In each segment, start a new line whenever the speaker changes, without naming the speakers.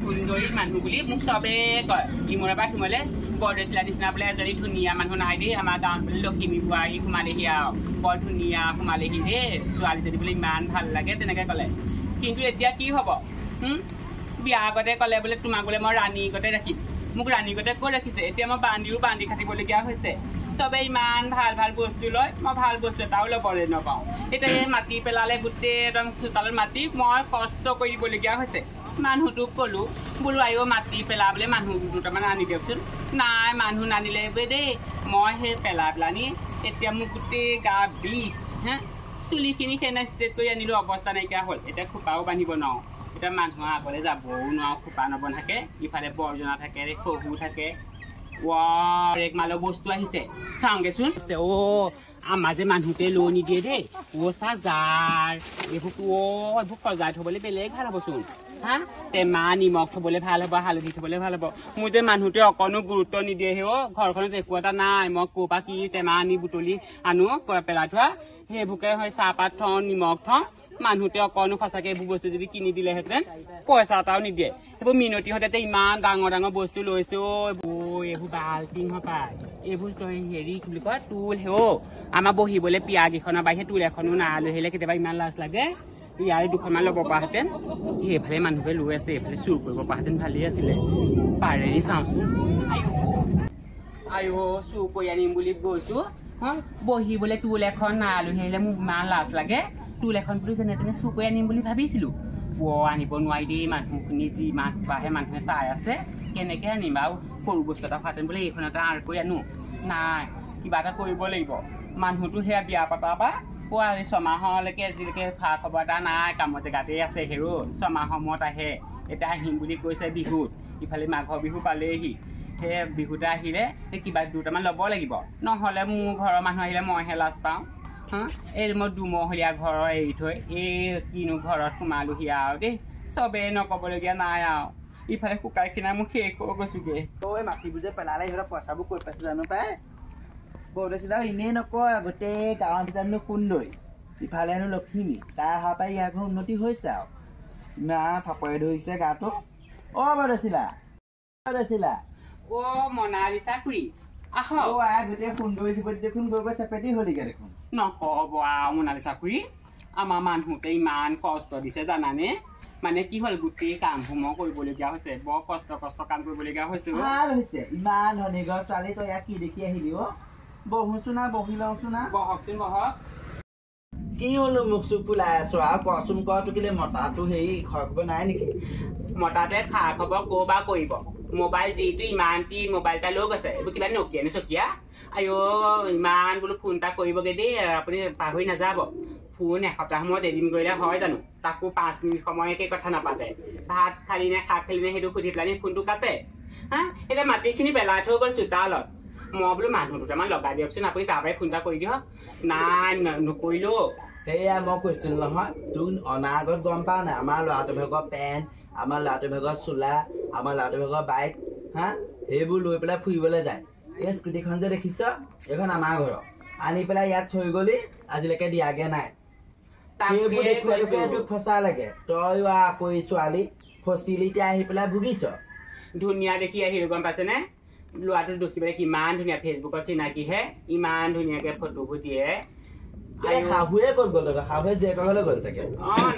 সুন্দৰী মানুহ বুলি মোক চবে কয় ইমূৰৰ পৰা সিমূৰলৈ বৰদৈচিলা নিচিনা বোলে এজনী ধুনীয়া মানুহ নাই দেই আমাৰ গাঁৱত বোলে লখিমী বোৱাৰী সোমালেহি আৰু বৰ ধুনীয়া সোমালেহি দেই ছোৱালীজনী বোলে ইমান ভাল লাগে তেনেকৈ ক'লে কিন্তু এতিয়া কি হ'ব বিয়া আগতে ক'লে বোলে তোমাক বোলে মই ৰাণীগতে ৰাখিম মোক ৰাণীগতে কৈ ৰাখিছে এতিয়া মই বান্ধি খাটিবলগীয়া হৈছে চবে ইমান ভাল ভাল বস্তু লয় মই ভাল বস্তু এটাও ল'বলৈ নাপাওঁ এতিয়া সেই মাটি পেলালে গোটেই একদম চোতালত মাটি মই কষ্ট কৰি দিবলগীয়া হৈছে মানুহটোক ক'লো বোলো আইও মাটি পেলাবলৈ মানুহ দুটামান আনি দিয়কচোন নাই মানুহ নানিলে দেই মই সেই পেলানি এতিয়া মোক গোটেই গা বিষ চুলিখিনি সেনে ষ্ট্ৰেট কৰি আনিলোঁ অৱস্থা নাইকিয়া হ'ল এতিয়া খোপাও বান্ধিব নোৱাৰোঁ এতিয়া মানুহৰ আগলৈ যাবও নোৱাৰোঁ খোপা নবন্ধাকে ইফালে বৰজনা থাকে শহু থাকে এক মালৰ বস্তু আহিছে চাওঁগেচোন আমাৰ যে মানুহটোৱে লৈ নিদিয়ে দেই চাজাৰ এইবোৰ সজাই থবলৈ বেলেগ ভাল হ'বচোন টেমা নিমখ থবলৈ ভাল হ'ব হালধি থবলৈ ভাল হ'ব মোৰ যে মানুহটোৱে অকণো গুৰুত্ব নিদিয়ে ঘৰখনত একো এটা নাই মই ক'ৰ পৰা কি টেমা আনি বুটলি আনো পেলাই থোৱা সেইবোৰকে হয় চাহপাত থওঁ নিমখ থওঁ মানুহটোৱে অকণো সঁচাকৈ এইবোৰ বস্তু যদি কিনি দিলেহেঁতেন পইচা এটাও নিদিয়ে সেইবোৰ মিনতিহঁতে ইমান ডাঙৰ ডাঙৰ বস্তু লৈছে এইবোৰ বাল্টিং পায় এইবোৰ হেৰি কি বুলি কয় টুল আমাৰ বহিবলৈ পিয়াগিখনৰ বাহিৰে টুল এখনো নাই লৈ আহিলে কেতিয়াবা ইমান লাজ লাগে ইয়াৰে দুখনমান ল'ব পৰাহেঁতেন সেইফালে মানুহে লৈ আছে এইফালে চুৰ কৰিব পৰাহেঁতেন ভালেই আছিলে পাৰেৰি চাওঁচোন আইও চুৰ কৰি আনিম বুলি গৈছো বহিবলৈ টুল এখন নাই লৈ আহিলে মোক ইমান লাজ লাগে টুল এখন বুলি যেনে তেনে চুৰ কৰি আনিম বুলি ভাবিছিলো আনিব নোৱাৰি দেই মানুহখিনি যি মাহে মানুহে চাই আছে কেনেকৈ আনিম আৰু সৰু বস্তু এটা খোৱাহেঁতেন বোলে এইখন এটা আঁৰ কৰি আনো নাই কিবা এটা কৰিব লাগিব মানুহটো সেয়া বিয়া পতা বা আজি ছমাহলৈকে আজিলৈকে খা খবৰ এটা নাই কামৰ জেগাতেই আছে ছমাহৰ মূৰত আহে এতিয়া আহিম বুলি কৈছে বিহুত ইফালে মাঘৰ বিহু পালেহি সেই বিহুতে আহিলে সেই কিবা দুটামান ল'ব লাগিব নহ'লে মোৰ ঘৰৰ মানুহ আহিলে মইহে লাজ পাওঁ এই মই দুমহলীয়া ঘৰৰ এৰি থৈ এই কিনো ঘৰত সোমালোহি আৰু দেই চবেই নক'বলগীয়া নাই আৰু ইফালে শুকাই খিনাই মোক শেষ হৈ গৈছোগে
মাটিবোৰ যে পেলালে সিহঁতৰ পইচাবোৰ কৈ পাইছে জানো পাই বৰদৈচিলা এনেই নকয় গোটেই গাঁৱৰ ভিতৰতনো সুন্দৰী ইফালে হেনো লখিমী তাই অহাৰ পৰা ইয়াৰ ঘৰ উন্নতি হৈছে আৰু ইমান ফাপৰে ধৰিছে গাটো বৰদৈচিলা
মনালিছা খুৰী
গোটেই সুন্দৰী যুৱতী দেখোন গৈ গৈ চেপেটি হলিগে দেখোন
নক'ব আৰু মনালিছা খুৰী আমাৰ মানুহতে ইমান কষ্ট দিছে জানানে মানে কি হ'ল গোটেই কামবোৰ মই কৰিবলগীয়া হৈছে বৰ কষ্ট কাম কৰিবলগীয়া হৈছে
ভাল হৈছে ইমান ধনী ঘৰ ছোৱালী তই ইয়াক কি দেখি আহিলি বহোচোন বহি লওঁচোন
বহকচোন বহক
কি হলো মুখ চুখ ফুলাই আছো আৰু কচোন ক কিলে মতাটো হেৰি খৰ খবৰ নাই নেকি
মতাটোৱে খা খবৰ ক'ৰ বা কৰিব মোবাইল যিটো ইমান মোবাইল এটা লৈ গৈছে এইবোৰ কিবা নকিয়া নে চকীয়া আইও ইমান বোলো ফোন এটা কৰিবগৈ দেই আপুনি পাহৰি নাযাব ফোন এসপ্তাহ সময়ত এদিন কৰিলে হয় জানো তাকো 5 মিনিট সময়কে কথা নাপাতে ভাত খালি নে শাক খালি নে সেইটো সুধি পেলাই ফোনটো কাটে এতিয়া মাটিখিনি পেলাই থৈ গ'ল চোতালত মই বোলো মানুহ দুটামান লগাই দিয়কচোন আপুনি তাৰ পৰাই ফোন এটা কৰি দিয়ক নাই নকৰিলো
সেয়া মই কৈছিলো নহয় তোৰ অনাগত গম পাৱ নাই আমাৰ ল'ৰাটোৰ ভাগৰ পেণ্ট আমাৰ ল'ৰাটোৰ ভাগৰ চোলা আমাৰ ল'ৰাটোৰ ভাগৰ বাইক সেইবোৰ লৈ পেলাই ফুৰিবলৈ যায় এই স্কুটিখন যে দেখিছ এইখন আমাৰ ঘৰৰ আনি পেলাই ইয়াত থৈ গলি আজিলৈকে দিয়াগে নাই সেইবোৰ দেখুৱাই তোক ফচা লাগে তই আকৌ ছোৱালী ফচিলি এতিয়া আহি পেলাই ভুগিছ
ধুনীয়া দেখি আহিলো গম পাইছেনে ল'ৰাটো দেখিবলৈ কিমান ধুনীয়া ফেচবুকত চিনাকিহে ইমান ধুনীয়াকে ফটোবোৰ দিয়ে
শাহুৱে ক'ত গ'ল শাহুৱে জীয়েকৰ ঘৰলৈ গ'ল চাগে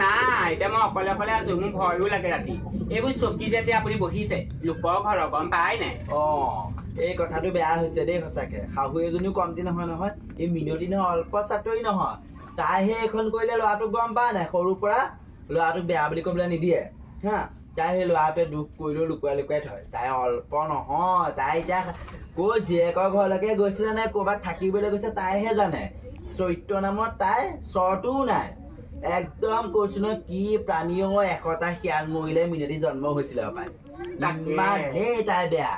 নাই এতিয়া মই অকলে অকলে আছো মোৰ ভয়ো লাগে ৰাতি এইবোৰ চকী যেতিয়া আপুনি বহিছে লোকৰ ঘৰৰ গম পাই নাই
এই কথাটো বেয়া হৈছে দেই সঁচাকে শাহু এজনীও কমতি নহয় এই মিনতি নহয় অল্প চাতৰি নহয় তাইহে এইখন কৰিলে ল'ৰাটোক গম পাই নাই সৰুৰ পৰা ল'ৰাটোক বেয়া বুলি ক'বলৈ নিদিয়ে তাই সেই ল'ৰাটোৱে দুখ কৰিলেও লুকুৱাই থয় তাই অল্প নহয় তাই এতিয়া ক'ৰ জীয়েকৰ ঘৰলৈকে গৈছিলে নে ক'ৰবাত থাকিবলৈ গৈছে তাইহে জানে চৰিত্ৰ নামত তাই চৰটোও নাই একদম কৈছো নহয় কি প্ৰাণীও 100টা শিয়াল মৰিলে মিনতি জন্ম হৈছিলে পাই তাই বেয়া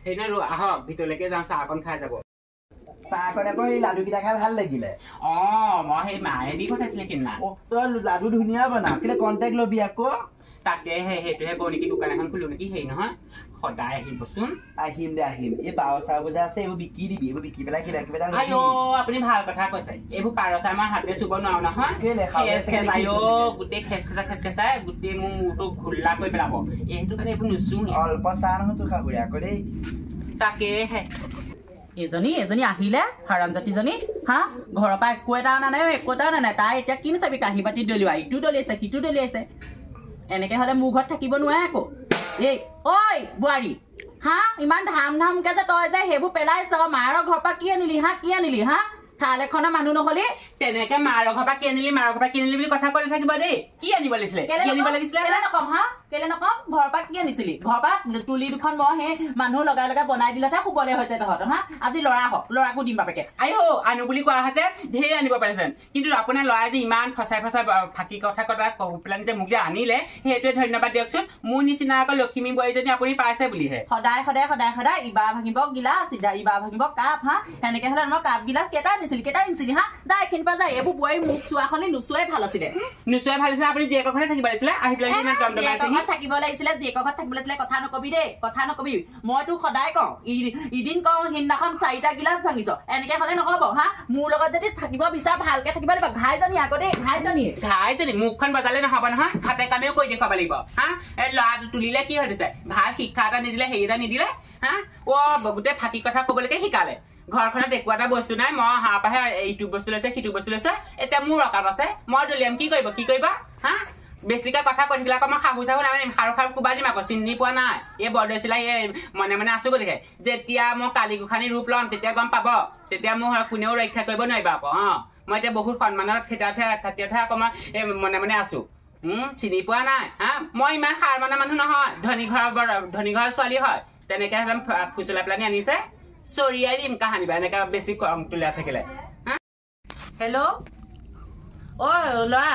সেইদিনা আহক ভিতৰলৈকে যাওঁ চাহকণ খাই যাব
চাহকণ আকৌ সেই লাডুকেইটা খাই ভাল লাগিলে
মই সেই মায়ে দি পঠাইছিলে সেইদিনা
তই লাডু ধুনীয়া বনাও কেলে কণ্টেক্ট লবি আকৌ
তাকেহে সেইটোহে কৰো নেকি দোকান এখন খুলো নেকি হেৰি নহয় সদায় আহিবচোন
আহিম দে আহিম এই পাৰ চাৰ বজা আছে এইবোৰ বিকি দিবি এইবোৰ বিকি পেলাই কিবা কিবা
আইঅ আপুনি ভাল কথা কৈছে এইবোৰ পাৰ চাৰ আমাৰ হাতে চুব নোৱাৰো নহয় গোটেই খেচখেচাই গোটেই মোৰ মূৰটো ঘোল্লা কৰি পেলাব এইটো কাৰণে এইবোৰ নুচো
অল্প চাহ নহয় তোৰ খাবৰি আকৌ দেই
তাকেহে
এজনী আহিলে হাৰামজাতিজনী হা ঘৰৰ পৰা একো এটা অনা নাই একো এটা অনা নাই তাই এতিয়া কিনো চাবি কাঁহী বাতি দলিওৱা ইটো দলিয়াইছে সিটো দলিয়াইছে এনেকে হলে মোৰ ঘৰত থাকিব নোৱাৰে আকৌ এই ঐ বোৱাৰী হা ইমান ধামকে যে তই যে সেইবোৰ পেলাইছ মাৰৰ ঘৰৰ পৰা কি আনিলি হা থাল এখনৰ মানুহ নহলি
তেনেকে মাৰৰ ঘৰ পৰা কিনিলি বুলি কথা কৈ থাকিব দেই কি আনিব লাগিছিলে
কেলে নকম হা কেলে নকম ঘৰৰ পৰা কি আনিছিলি ঘৰৰ পৰা তুলি দুখন মই সেই মানুহ লগাই বনাই দিলতহে শুবলে হৈছে তহঁতৰ হা আজি ল'ৰাকো দিম বাপেকে
আইঅ আনো বুলি কোৱা হাতে ঢেৰ আনিব পাৰিছেন কিন্তু আপোনাৰ ল'ৰাই যে ইমান ফচাই ফাঁকি কথা পেলাই যে মোক যে আনিলে সেইটোৱে ধন্যবাদ দিয়কচোন মোৰ নিচিনা আকৌ লখিমী বোৱাৰীজনী আপুনি পাইছে বুলিহে
সদায় ইবাৰ ভাঙিব গিলাচ ইবাৰ ভাঙিব কাপ হা সেনেকে হলে মই কাপ গিলাচ কেইটা আনিছিলি হা দা এইখিনি পৰা যায় এইবোৰ বোৱাৰী মুখ চোৱাখনি নোচোৱাই ভাল আছিলে
আপুনি জীয়েকৰ ঘৰতে থাকিব লাগিছিলে আহি পেলাই ইমান
থাকিব লাগিছিলে জীয়েকৰ ঘৰত থাকিব লাগিছিলে কথা নকবি দেই কথা নকবি মই তোক সদায় কওঁ ইদিন কওঁ সিদিনাখন 4টা গিলাচ ভাঙিছ এনেকে হলে নহব হা মোৰ লগত যদি থাকিব বিচাৰ ভালকে থাকিব লাগিব ঘাইজনী আকৌ দেই ঘাইজনী
মুখখন বজালে নহব নহয় হাতে কামেও কৰি দেখুৱাব লাগিব হা এই ল'ৰাটো তুলিলে কি হৈ গৈছে ভাল শিক্ষা এটা নিদিলে হেৰি এটা নিদিলে হা গোটেই ফাঁকি কথা কবলৈকে শিকালে ঘৰখনত একো এটা বস্তু নাই মই হাঁহ পাহে এইটো বস্তু লৈছে সিটো বস্তু লৈছে এতিয়া মোৰ অকাত আছে মই দলিয়াম কি কৰিবা হা বেছিকে কথা কৈ থাকিলে আকৌ মই শাহু নামানিম খাৰু কোবাই দিম আকৌ চিনি পোৱা নাই এই বৰদৈ চিলাই মনে আছো গতিকে যেতিয়া মই কালি গোসানী ৰূপ ল'ম তেতিয়া গম পাব তেতিয়া মোৰ কোনেও ৰক্ষা কৰিব নোৱাৰিব আকৌ মই এতিয়া বহুত সন্মানৰ ক্ষেত্ৰতহে আকৌ মই মনে আছো চিনি পোৱা নাই হা মই ইমান সাৰ মনা মানুহ নহয় ধনী ঘৰৰ ছোৱালী হয় তেনেকে ফুচলাই পেলানি আনিছে চৰিয়াই দিম কাহানিবা এনেকে বেছি তুলিয়া থাকিলে
হেল্ল' ঐ ল'ৰা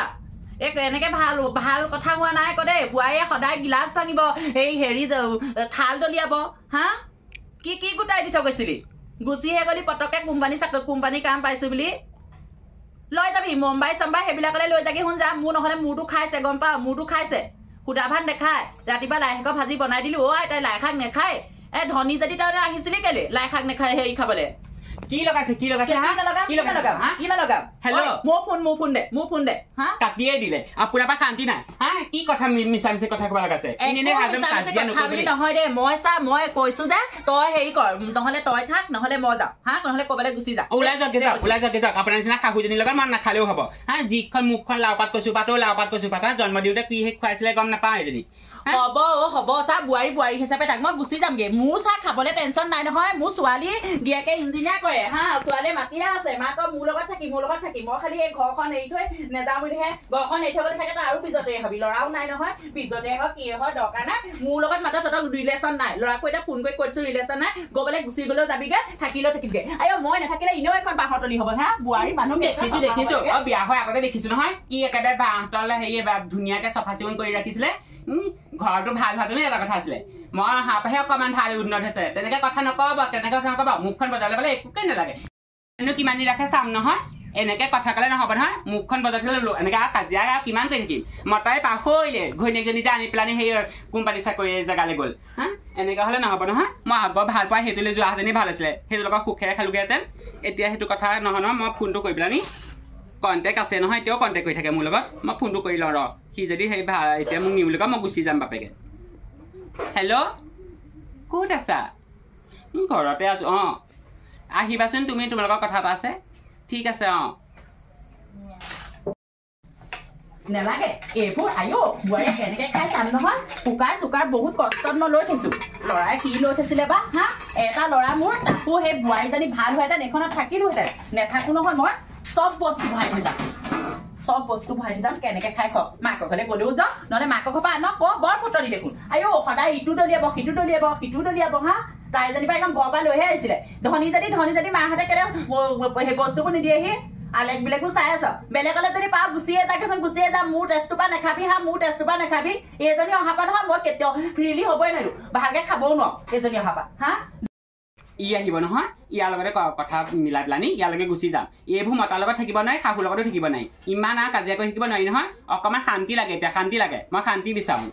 এনেকে ভাল কথা হোৱা নাই আকৌ দেই বোৱাৰীয়ে সদায় গিলাচ ভাঙিব এই হেৰি থাল দলিয়াব হা কি গোটাই দি থৈ গৈছিলি গুচিহে গলি পটকে কোম্পানী কাম পাইছো বুলি লৈ যাবি মুম্বাই চম্বাই সেইবিলাকলে লৈ যাবি শুন যা মোৰ নহলে মূৰটো খাইছে গম পা মূৰটো খাইছে সুদা ভাত নেখায় ৰাতিপুৱা লাই শাকৰ ভাজি বনাই দিলো তাই লাই শাক নেখায় ধনী যদি তাৰমানে আহিছিলি কেলে লাই শাক নেখায় হেৰি খাবলে
কি লগাইছে
মোৰ ফোন দে
কাটিয়ে দিলে আপোনাৰ পৰা শান্তি নাই হা কি কথা মিছা কথা কব লগাইছে
নহয় দে মই কৈছো যে তই হেৰি কৰ নহলে তই থাক নহলে মই যাম হা নহলে কবালে গুচি যা
ওলাই যাওক আপোনাৰ নিচিনা শাহুজনীৰ লগত মন নাখালেও হব হা যিখন মুখখন লাওপাত কচু পাত জন্ম দিওঁতে কি খুৱাইছিলে গম নাপাওঁ এজনী
হ'ব চা বোৱাৰী হিচাপে তাক মই গুচি যামগে মোৰ চাহ খাবলৈ টেনচন নাই নহয় মোৰ ছোৱালী গিয়াকে ইঞ্জিনিয়াৰ কৰে হা ছোৱালীয়ে মাতিয়ে আছে মাকক মোৰ লগত থাকি মই খালি এই ঘৰখন এৰি থৈ নেযাওঁ বুলিহে ঘৰখন এৰি থবলৈ থাকে তই আৰু পিছতে হবি ল'ৰাও নাই নহয় পিছতে হওক কি হয় দৰকাৰ নাই মোৰ লগত মাত্ৰ তহঁতক ৰিলেশ্যন নাই ল'ৰাকো এতিয়া ফোন কৰি কৈছো ৰিলেশ্যন নাই গ'বলৈ গুচি গলেও যাবিগে থাকিলেও থাকিবগে মই নাথাকিলে এনেও এখন বাঁহতলি হ'ব হা বোৱাৰী মানুহ
দেখিছো বিয়া হৈ আগতে দেখিছো নহয় কি একেবাৰে বাঁহতলে হেৰি ধুনীয়াকে চফা চিকুণ কৰি ৰাখিছিলে ঘৰটো ভাল হোৱাটো এটা কথা আছিলে মই হাঁহ পাহে অকমান ভাল উন্নত হৈছে তেনেকে কথা নকব মুখখন বজাবলৈ পালে একোকে নালাগে কিমান দিন ৰাখে চাম নহয় এনেকে কথা কলে নহব নহয় মুখখন বজাই থলে এনেকে কাজিয়া কিমান কৰি থাকিম মতাই পাহৰিলে ঘৈণীয়েকজনী যে আনি পেলানি সেই কোম্পানী চাকৰি জেগালৈ গ'ল হা এনেকে হলে নহব নহয় মই আগৰ ভাল পোৱা সেইটোলৈ যোৱাহেঁতেনি ভাল আছিলে সেইটো লগত সুখেৰে খালোগেহেঁতেন এতিয়া সেইটো কথা নহয় মই ফোনটো কৰি পেলানি কণ্টেক্ট আছে নহয় এতিয়াও কণ্টেক্ট কৰি থাকে মোৰ লগত মই ফোনটো কৰি লওঁ সি যদি সেই এতিয়া মোক নিওঁ বুলি কয় মই গুচি যাম বাপেকে হেল্ল' ক'ত আছা ঘৰতে আছো আহিবাচোন তুমি তোমালোকৰ কথা এটা আছে ঠিক আছে
নেলাগে এইবোৰ বোৱাৰীয়ে কেনেকে খাই চাম নহয় চুকাৰ বহুত কষ্টত মই লৈ থৈছো ল'ৰাই কি লৈ থৈছিলে বা হা এটা ল'ৰা মোৰ তাকো সেই বোৱাৰীজনী ভাল হোৱাহেঁতেন এইখনত থাকিলোহেঁতেন নেথাকো নহয় মই চব বস্তু ভৰাই থৈ যাম কেনেকে খাই মাকৰ ঘৰলে গলেও যাওঁ নহলে মাকৰ ঘৰ পৰা আনক বৰ ফুটনি দেখোন সদায় ইটো দলিয়াব সিটো দলিয়াব হা তাই যেনিবা একদম ঘৰৰ পৰা লৈহে আহিছিলে ধনী যদি মাহঁতে কেলে সেই বস্তুবোৰ নিদিয়েহি আলেক বেলেগো চাই আছ বেলেগলে যদি পা গুচিয়ে যাম মোৰ টেষ্টটো পৰা নাখাবি এইজনী অহা পৰা নহয় মই কেতিয়াও ফ্ৰীলি হ'বই নোৱাৰো ভালকে খাবও নোৱাৰো এইজনী অহা পৰা হা
আহিব নহয় ইয়াৰ লগতে কথা মিলাই পেলানি ইয়ালৈকে গুচি যাম এইবোৰ মতাৰ লগত থাকিব নোৱাৰি শাহুৰ লগতো থাকিব নোৱাৰি ইমান কাজিয়া কৰি থাকিব নোৱাৰি নহয় অকমান শান্তি লাগে এতিয়া মই শান্তি বিচাৰো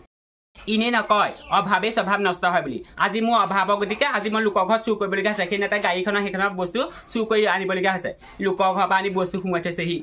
ইনে নকয় অভাৱে স্বভাৱ নষ্ট হয় বুলি আজি মোৰ অভাৱৰ গতিকে আজি মই লোকৰ ঘৰত চুৰ কৰিবলগীয়া হৈছে সেই নেতা গাড়ীখনৰ সেইখনৰ বস্তু চুৰ কৰি আনিবলগীয়া হৈছে লোকৰ ঘৰৰ পৰা আনি বস্তু সোমাই থৈছেহি